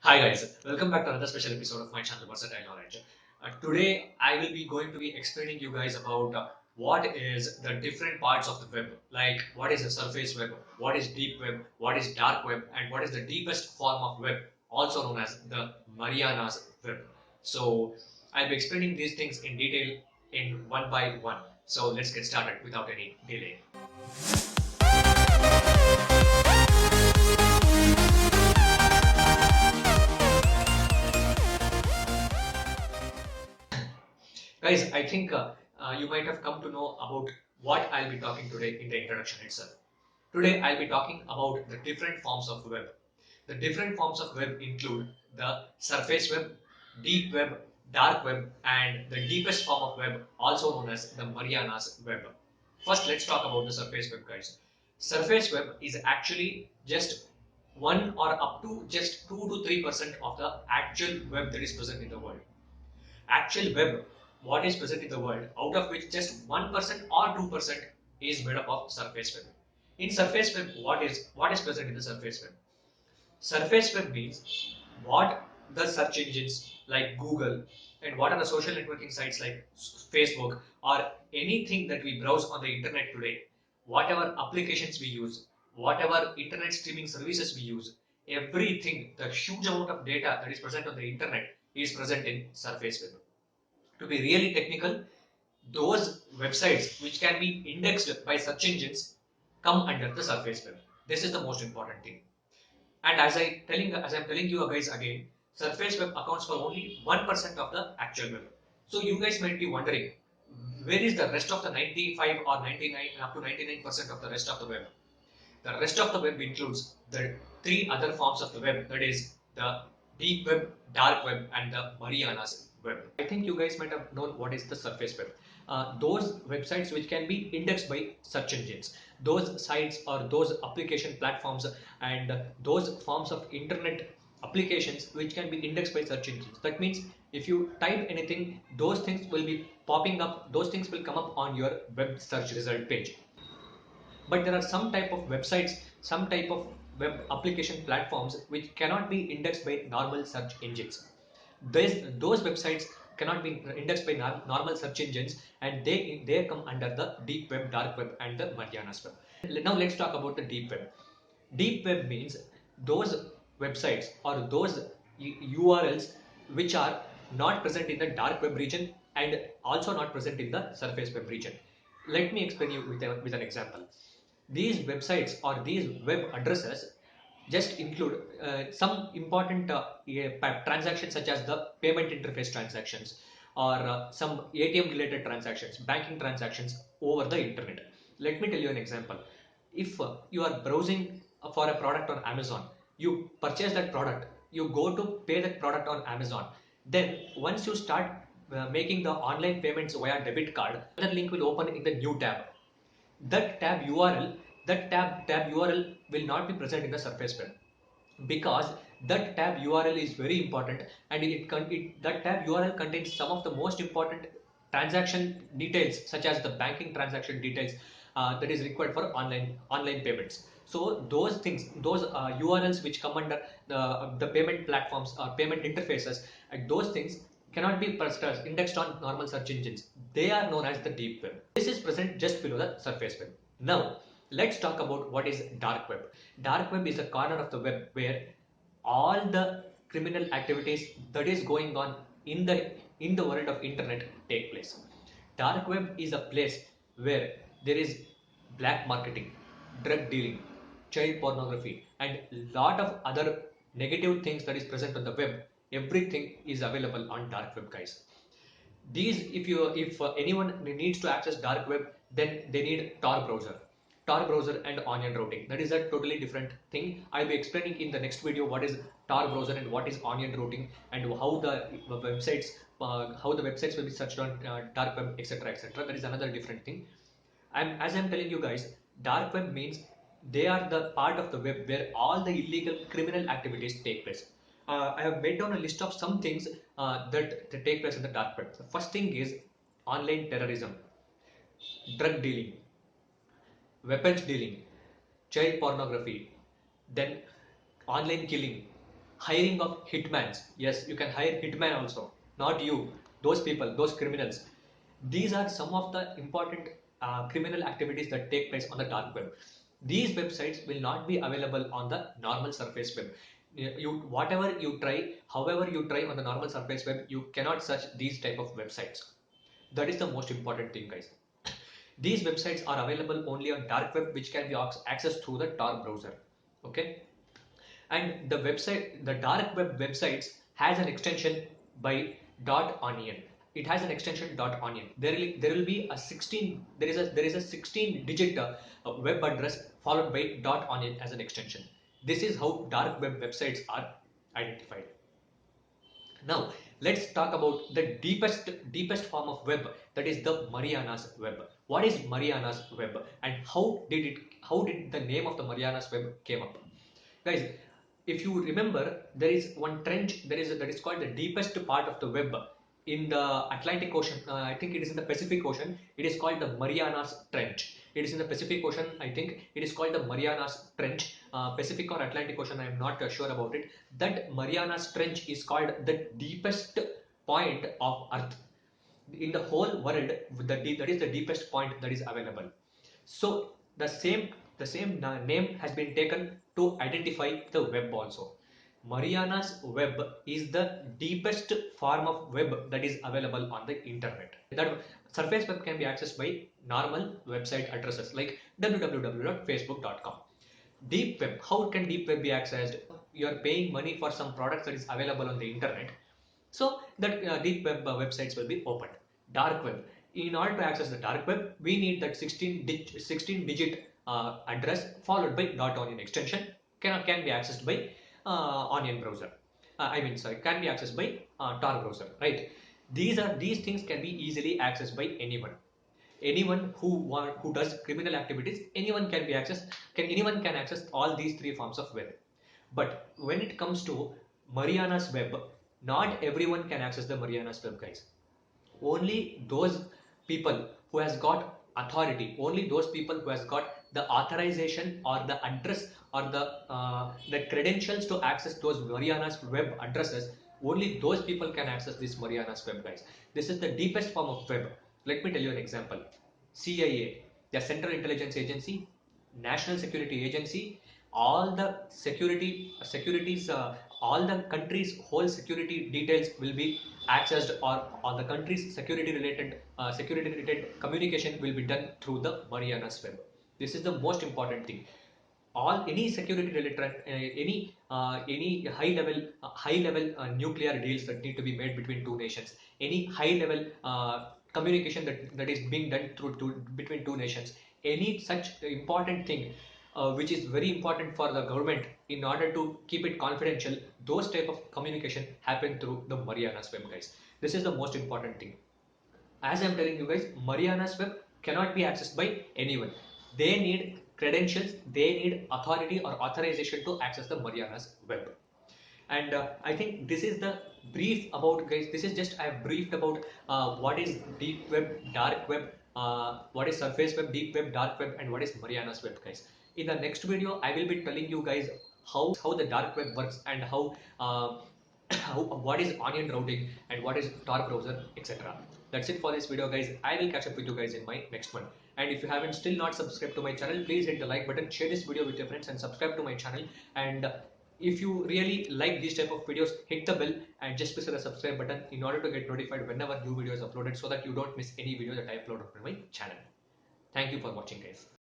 Hi guys, welcome back to another special episode of my channel Versatile Knowledge. Today I will be going to be explaining you guys about what is the different parts of the web, like what is the surface web, what is deep web, what is dark web, and what is the deepest form of web, also known as the Marianas web. So I'll be explaining these things in detail in one by one. So let's get started without any delay. Guys, I think you might have come to know about what I'll be talking today in the introduction itself. Today, I'll be talking about the different forms of web. The different forms of web include the surface web, deep web, dark web, and the deepest form of web, also known as the Marianas web. First, let's talk about the surface web, guys. Surface web is actually just 1 or up to just 2 to 3% of the actual web that is present in the world. Actual web, what is present in the world, out of which just 1% or 2% is made up of surface web. In surface web, what is present in the surface web? Surface web means what the search engines like Google and what are the social networking sites like Facebook or anything that we browse on the internet today, whatever applications we use, whatever internet streaming services we use, everything, the huge amount of data that is present on the internet is present in surface web. To be really technical, those websites which can be indexed by search engines come under the surface web. This is the most important thing. And as I'm telling you guys again, surface web accounts for only 1% of the actual web. So you guys might be wondering, where is the rest of the 95 or 99 up to 99% of the rest of the web? The rest of the web includes the three other forms of the web, that is the deep web, dark web, and the Marianas web. I think you guys might have known what is the surface web. Those websites which can be indexed by search engines, those sites or those application platforms and those forms of internet applications which can be indexed by search engines. That means if you type anything, those things will be popping up, those things will come up on your web search result page. But there are some type of websites, some type of web application platforms which cannot be indexed by normal search engines. Those websites cannot be indexed by normal search engines, and they come under the deep web, dark web, and the Marianas web. Now let's talk about the deep web. Deep web means those websites or those URLs which are not present in the dark web region and also not present in the surface web region. Let me explain you with an example. These websites or these web addresses just include some important transactions such as the payment interface transactions or some ATM related transactions, banking transactions over the internet. Let me tell you an example. If you are browsing for a product on Amazon, you purchase that product, you go to pay that product on Amazon. Then once you start making the online payments via debit card, that link will open in the new tab. That tab URL, that tab URL will not be present in the surface web, because that tab URL is very important, and that tab URL contains some of the most important transaction details such as the banking transaction details that is required for online payments. So those things, those URLs which come under the payment platforms or payment interfaces, and those things cannot be indexed on normal search engines. They are known as the deep web. This is present just below the surface web. Now let's talk about what is dark web. Dark web is a corner of the web where all the criminal activities that is going on in the world of internet take place. Dark web is a place where there is black marketing, drug dealing, child pornography, and lot of other negative things that is present on the web. Everything is available on dark web, guys. These, if anyone needs to access dark web, then they need Tor browser and onion routing. That is a totally different thing. I'll be explaining in the next video what is Tor browser and what is onion routing, and how the websites will be searched on dark web, etc, etc. That is another different thing. As I'm telling you guys, dark web means they are the part of the web where all the illegal criminal activities take place. I have made down a list of some things that take place in the dark web. The first thing is online terrorism, drug dealing, weapons dealing, child pornography, then online killing, hiring of hitmans. Yes, you can hire hitman also, not you, those people, those criminals. These are some of the important criminal activities that take place on the dark web. These websites will not be available on the normal surface web. Whatever you try, however you try on the normal surface web, you cannot search these type of websites. That is the most important thing, guys. These websites are available only on dark web, which can be accessed through the Tor browser. Okay, and the dark web websites has an extension by .onion. It has an extension .onion. There will be a 16, there is a 16 digit web address followed by .onion as an extension. This is how dark web websites are identified. Now let's talk about the deepest form of web, that is the Mariana's Web. What is Mariana's Web, and how did the name of the Mariana's Web came up? Guys, if you remember, there is one trench, that is called the deepest part of the web in the Atlantic Ocean. I think it is in the Pacific Ocean. It is called the Marianas Trench. It is in the Pacific Ocean. I think it is called the Marianas Trench. Pacific or Atlantic Ocean, I am not sure about it. That Marianas Trench is called the deepest point of Earth in the whole world. That is the deepest point that is available. So the same name has been taken to identify the web also. Mariana's Web is the deepest form of web that is available on the internet. That surface web can be accessed by normal website addresses like www.facebook.com. Deep web, how can deep web be accessed? You are paying money for some products that is available on the internet, so that deep web websites will be opened. Dark web, in order to access the dark web, we need that 16 digit address followed by .onion extension. Can be accessed by onion browser. Sorry, can be accessed by Tor browser, right? These things can be easily accessed by anyone. Anyone who does criminal activities, anyone can access all these three forms of web. But when it comes to Mariana's Web, not everyone can access the Mariana's Web, guys. Only those people who has got authority, only those people who has got the authorization or the address or the credentials to access those Mariana's Web addresses, only those people can access this Mariana's Web, guys. This is the deepest form of web. Let me tell you an example. CIA, the Central Intelligence Agency, National Security Agency, all the securities, all the country's whole security details will be accessed, or the country's security related communication will be done through the Mariana's Web. This is the most important thing. Any security related any high level nuclear deals that need to be made between two nations, any high level communication that is being done between two nations, any such important thing which is very important for the government in order to keep it confidential, those type of communication happen through the Mariana's Web, guys. This is the most important thing. As I'm telling you guys, Mariana's Web cannot be accessed by anyone. They need credentials, they need authority or authorization to access the Mariana's Web. And I think this is the brief about, guys. This is just I have briefed about what is deep web, dark web, what is surface web, deep web, dark web, and what is Mariana's Web, guys. In the next video, I will be telling you guys how the dark web works, and what is onion routing and what is Tor browser, etc. That's it for this video, guys. I will catch up with you guys in my next one. And if you haven't still not subscribed to my channel, please hit the like button, share this video with your friends, and subscribe to my channel. And if you really like these type of videos, hit the bell and just press the subscribe button in order to get notified whenever new videos uploaded, so that you don't miss any video that I upload on my channel. Thank you for watching, guys.